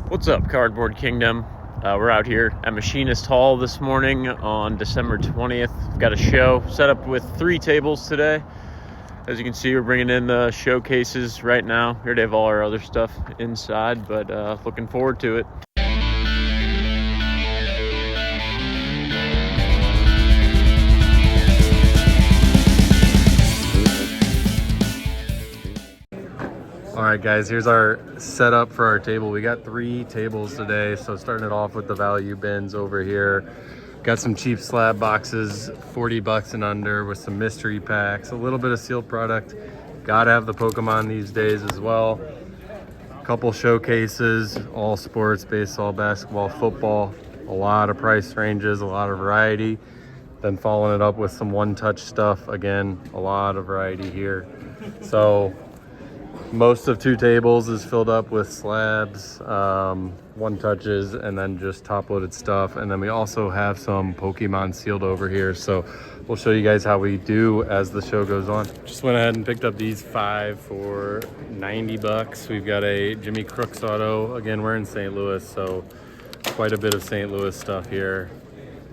What's up, Cardboard Kingdom? We're out here at Machinist Hall this morning on December 20th. We've got a show set up with 3 tables today. As you can see, we're bringing in the showcases right now. Here to have all our other stuff inside, but looking forward to it. All right, guys, here's our setup for our table. We got 3 tables today, so starting it off with the value bins over here. Got some cheap slab boxes, 40 bucks and under, with some mystery packs, a little bit of sealed product. Gotta have the Pokemon these days as well. Couple showcases, all sports, baseball, basketball, football. A lot of price ranges, a lot of variety. Then following it up with some one-touch stuff. Again, a lot of variety here. So most of 2 tables is filled up with slabs, one touches, and then just top loaded stuff. And then we also have some Pokemon sealed over here. So we'll show you guys how we do as the show goes on. Just went ahead and picked up these 5 for 90 bucks. We've got a Jimmy Crooks auto. Again, we're in St. Louis, so quite a bit of St. Louis stuff here.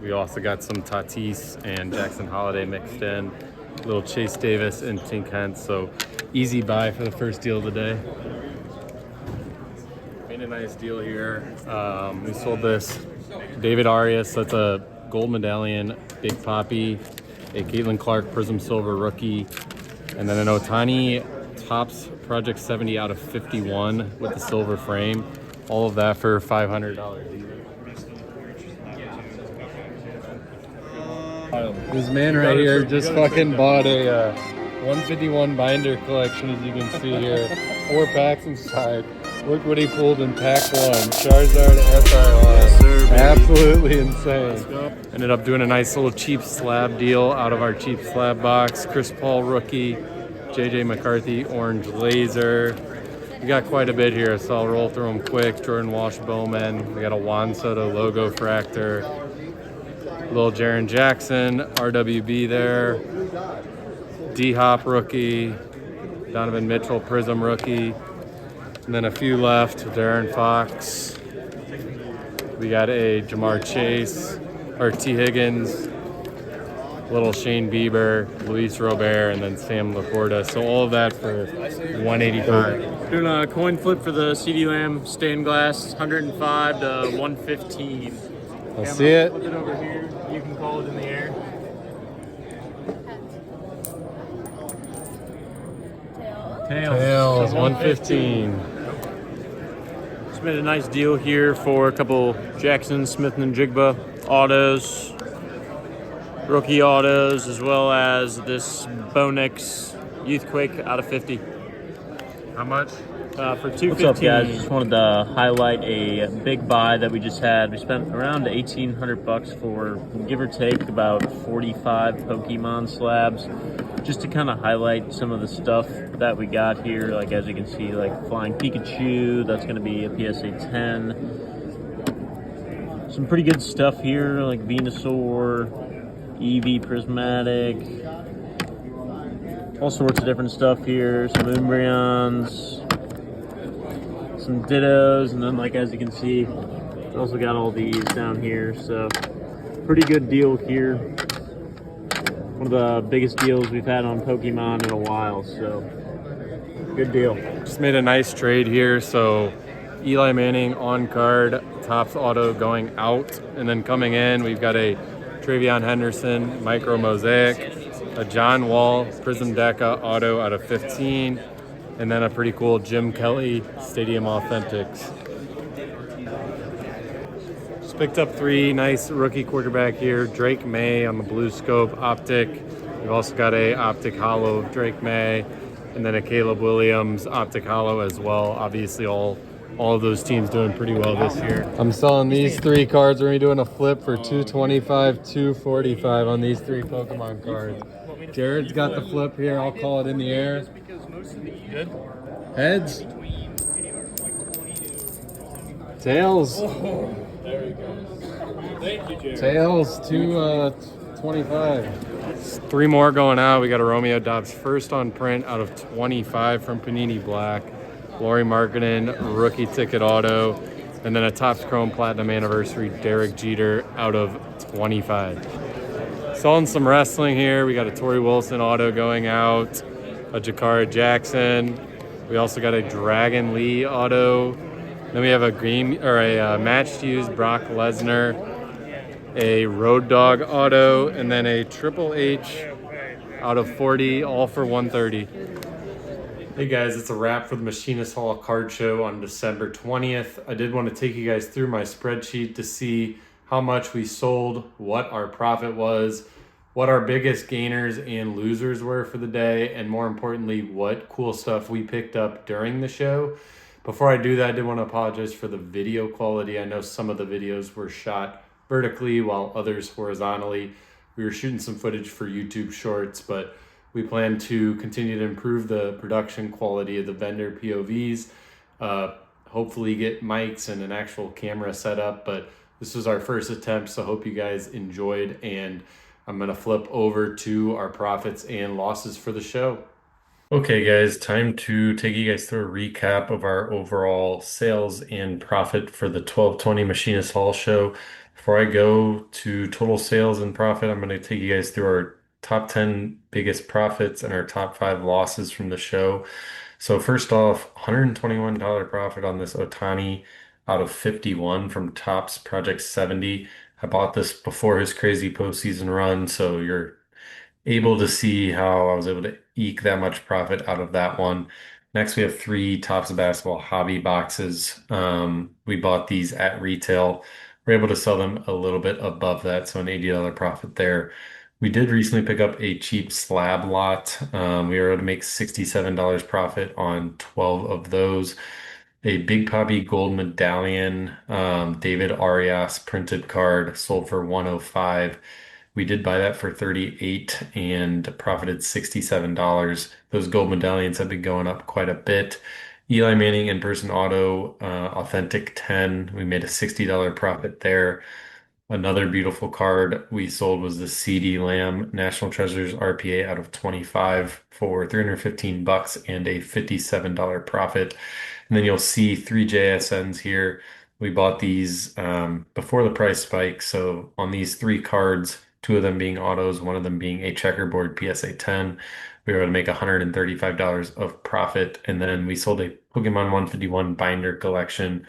We also got some Tatis and Jackson Holiday mixed in. Little Chase Davis and Tink Hence, so easy buy for the first deal of the day. Made a nice deal here. We sold this David Arias, that's a gold medallion, Big Poppy, a Caitlin Clark Prism Silver rookie, and then an Otani Topps Project 70 out of 51 with the silver frame. All of that for $500. This man right here just fucking bought a 151 binder collection, as you can see here. 4 packs inside. Look what he pulled in pack 1. Charizard SRR. Yes, sir, absolutely insane. Ended up doing a nice little cheap slab deal out of our cheap slab box. Chris Paul rookie, JJ McCarthy orange laser. We got quite a bit here, so I'll roll through them quick. Jordan Walsh Bowman. We got a Juan Soto logo fractor. Little Jaren Jackson, RWB there. D-Hop rookie. Donovan Mitchell Prism rookie. And then a few left. Darren Fox. We got a Jamar Chase, or T. Higgins. Little Shane Bieber, Luis Robert, and then Sam Laporta. So all of that for $185. Doing a coin flip for the CD Lamb stained glass, 105 to 115. Let's see it. Flip it over here. You can call it in the air. Tails, 115. Just made a nice deal here for a couple Jackson Smith-Njigba autos, rookie autos, as well as this Bonix Youthquake out of 50. How much? For $215. What's up, guys? Just wanted to highlight a big buy that we just had. We spent around $1,800 for, give or take, about 45 Pokemon slabs, just to kind of highlight some of the stuff that we got here. Like, as you can see, like Flying Pikachu, that's going to be a PSA 10. Some pretty good stuff here, like Venusaur, Eevee Prismatic, all sorts of different stuff here. Some Umbreons, some Dittos, and then, like, as you can see, we also got all these down here. So pretty good deal here. One of the biggest deals we've had on Pokemon in a while, so good deal. Just made a nice trade here. So Eli Manning on card, Topps auto going out, and then coming in we've got a Travion Henderson micro mosaic, a John Wall Prism Deca auto out of 15, and then a pretty cool Jim Kelly Stadium Authentics. Just picked up 3 nice rookie quarterback here. Drake May on the Blue Scope Optic. We've also got a Optic Hollow of Drake May, and then a Caleb Williams Optic Hollow as well. Obviously all of those teams doing pretty well this year. I'm selling these 3 cards. We're gonna be doing a flip for $225, $245 on these 3 Pokemon cards. Jared's got the flip here. I'll call it in the air. Good. Heads. Tails. There we go. Thank you, Jared. Tails, 225. 3 more going out. We got a Romeo Dobbs first on print out of 25 from Panini Black. Laurie Markkinen, rookie ticket auto. And then a Topps Chrome Platinum Anniversary Derek Jeter out of 25. Selling some wrestling here. We got a Torrie Wilson auto going out, a Jakara Jackson. We also got a Dragon Lee auto. Then we have a green or a match to use Brock Lesnar, a Road Dog auto, and then a Triple H out of 40, all for 130. Hey guys, it's a wrap for the Machinist Hall card show on December 20th. I did want to take you guys through my spreadsheet to see how much we sold, what our profit was, what our biggest gainers and losers were for the day, and more importantly, what cool stuff we picked up during the show. Before I do that, I did want to apologize for the video quality. I know some of the videos were shot vertically while others horizontally. We were shooting some footage for YouTube Shorts, but we plan to continue to improve the production quality of the vendor POVs, hopefully get mics and an actual camera set up, but this was our first attempt, so hope you guys enjoyed, and I'm going to flip over to our profits and losses for the show. Okay guys, time to take you guys through a recap of our overall sales and profit for the 1220 Machinist Hall show. Before I go to total sales and profit, I'm going to take you guys through our top 10 biggest profits and our top 5 losses from the show. So first off, $121 profit on this Otani out of 51 from Topps Project 70. I bought this before his crazy postseason run, so you're able to see how I was able to eke that much profit out of that one. Next, we have 3 Topps Basketball hobby boxes. We bought these at retail. We're able to sell them a little bit above that, so an $80 profit there. We did recently pick up a cheap slab lot. We were able to make $67 profit on 12 of those. A Big Poppy gold medallion, David Arias printed card sold for 105. We did buy that for 38 and profited $67. Those gold medallions have been going up quite a bit. Eli Manning in-person auto, authentic 10. We made a $60 profit there. Another beautiful card we sold was the CD Lamb National Treasures RPA out of 25 for 315 bucks and a $57 profit. And then you'll see 3 JSNs here. We bought these before the price spike. So on these 3 cards, 2 of them being autos, 1 of them being a checkerboard PSA 10, we were able to make $135 of profit. And then we sold a Pokemon 151 binder collection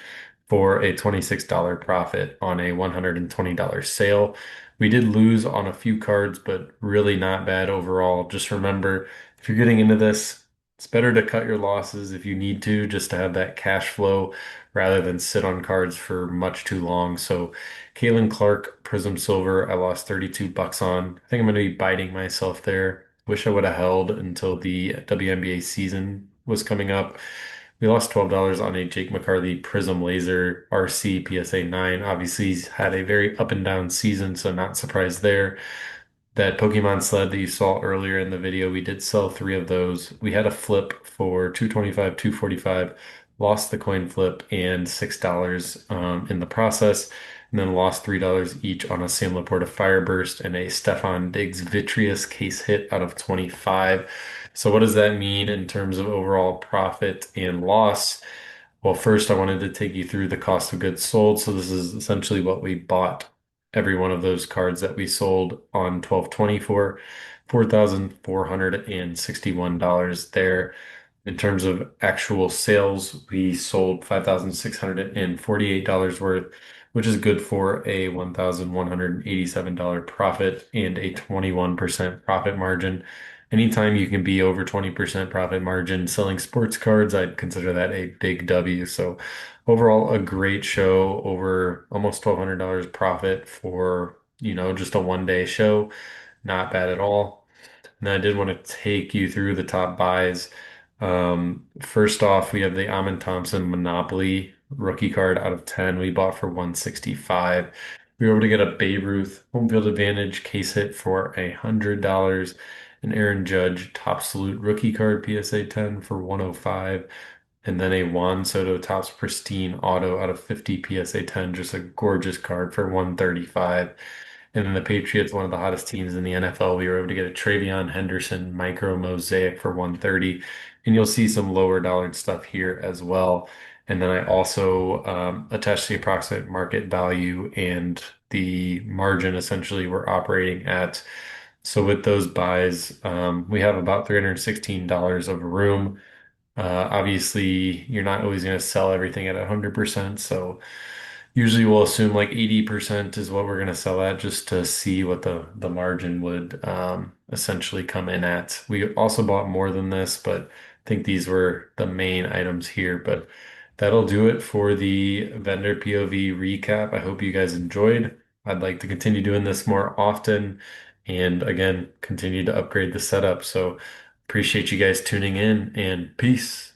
for a $26 profit on a $120 sale. We did lose on a few cards, but really not bad overall. Just remember, if you're getting into this, it's better to cut your losses if you need to, just to have that cash flow rather than sit on cards for much too long. So Kalen Clark Prism Silver, I lost 32 bucks on. I think I'm going to be biting myself there. Wish I would have held until the WNBA season was coming up. We lost $12 on a Jake McCarthy Prism Laser RC PSA 9. Obviously, he's had a very up and down season, so not surprised there. That Pokemon sled that you saw earlier in the video, we did sell 3 of those. We had a flip for $225, $245, lost the coin flip and $6 in the process, and then lost $3 each on a Sam Laporta Fireburst and a Stefan Diggs Vitreous case hit out of 25. So what does that mean in terms of overall profit and loss? Well, first I wanted to take you through the cost of goods sold. So this is essentially what we bought every one of those cards that we sold on 12/20 for, $4,461 there. In terms of actual sales, we sold $5,648 worth, which is good for a $1,187 profit and a 21% profit margin. Anytime you can be over 20% profit margin selling sports cards, I'd consider that a big W. So overall, a great show, over almost $1,200 profit for, just a 1-day show. Not bad at all. And I did want to take you through the top buys. First off, we have the Amon Thompson Monopoly rookie card out of 10. We bought for 165. We were able to get a Babe Ruth home field advantage case hit for $100. An Aaron Judge Top Salute rookie card PSA 10 for 105. And then a Juan Soto Topps Pristine Auto out of 50 PSA 10, just a gorgeous card for 135. And then the Patriots, one of the hottest teams in the NFL, we were able to get a Travion Henderson Micro Mosaic for 130. And you'll see some lower dollar stuff here as well. And then I also attached the approximate market value and the margin essentially we're operating at. So with those buys, we have about $316 of room. Obviously, you're not always going to sell everything at 100%. So usually we'll assume like 80% is what we're going to sell at just to see what the margin would essentially come in at. We also bought more than this, but I think these were the main items here. But that'll do it for the vendor POV recap. I hope you guys enjoyed. I'd like to continue doing this more often and again, continue to upgrade the setup. So appreciate you guys tuning in and peace.